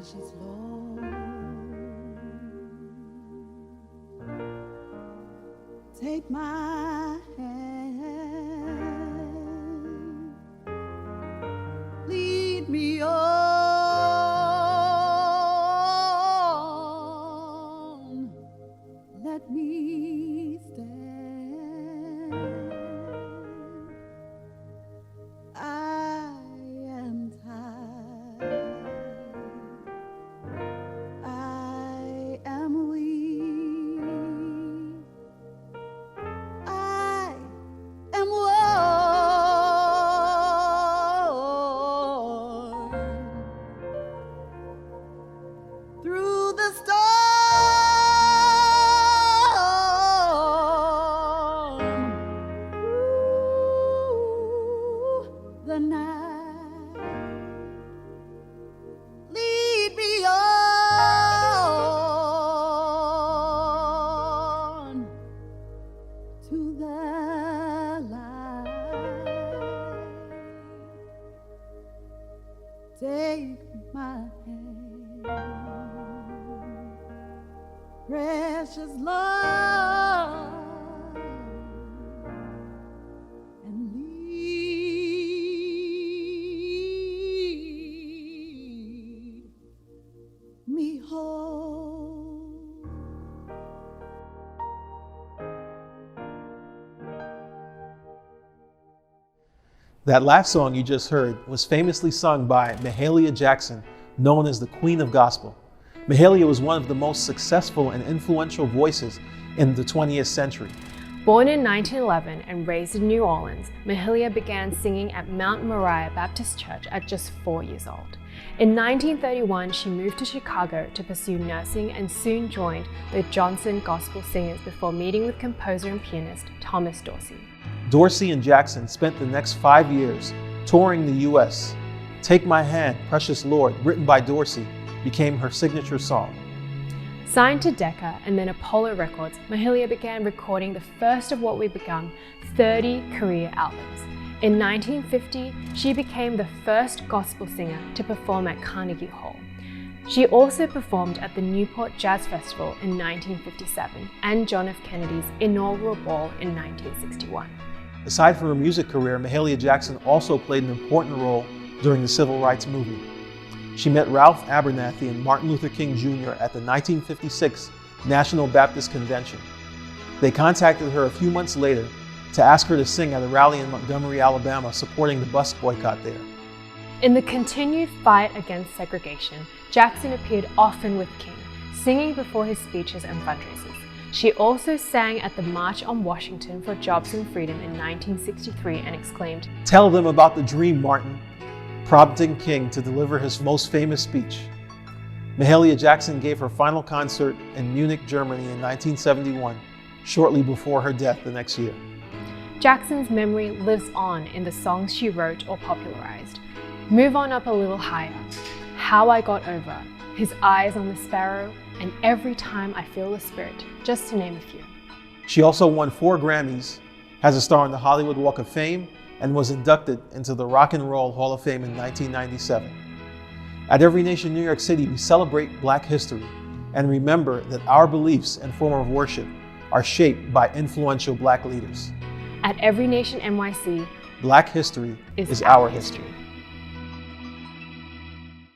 she's low. Take my hand, lead me on, let me stand. I am tired, I am weak, I am worn through the storm, through the night. Lead me on to the light. Take my hand, precious love, and lead me home. That last song you just heard was famously sung by Mahalia Jackson, known as the Queen of Gospel. Mahalia was one of the most successful and influential voices in the 20th century. Born in 1911 and raised in New Orleans, Mahalia began singing at Mount Moriah Baptist Church at just 4 years old. In 1931, she moved to Chicago to pursue nursing and soon joined the Johnson Gospel Singers before meeting with composer and pianist Thomas Dorsey. Dorsey and Jackson spent the next 5 years touring the U.S. Take My Hand, Precious Lord, written by Dorsey, became her signature song. Signed to Decca and then Apollo Records, Mahalia began recording the first of what would become 30 career albums. In 1950, she became the first gospel singer to perform at Carnegie Hall. She also performed at the Newport Jazz Festival in 1957 and John F. Kennedy's inaugural ball in 1961. Aside from her music career, Mahalia Jackson also played an important role during the Civil Rights Movement. She met Ralph Abernathy and Martin Luther King Jr. at the 1956 National Baptist Convention. They contacted her a few months later to ask her to sing at a rally in Montgomery, Alabama, supporting the bus boycott there. In the continued fight against segregation, Jackson appeared often with King, singing before his speeches and fundraisers. She also sang at the March on Washington for Jobs and Freedom in 1963 and exclaimed, "Tell them about the dream, Martin," prompting King to deliver his most famous speech. Mahalia Jackson gave her final concert in Munich, Germany in 1971, shortly before her death the next year. Jackson's memory lives on in the songs she wrote or popularized. Move On Up a Little Higher, How I Got Over, His Eyes on the Sparrow, and Every Time I Feel the Spirit, just to name a few. She also won 4 Grammys, has a star on the Hollywood Walk of Fame, and was inducted into the Rock and Roll Hall of Fame in 1997. At Every Nation New York City, we celebrate Black history and remember that our beliefs and form of worship are shaped by influential Black leaders. At Every Nation NYC, Black history is our history.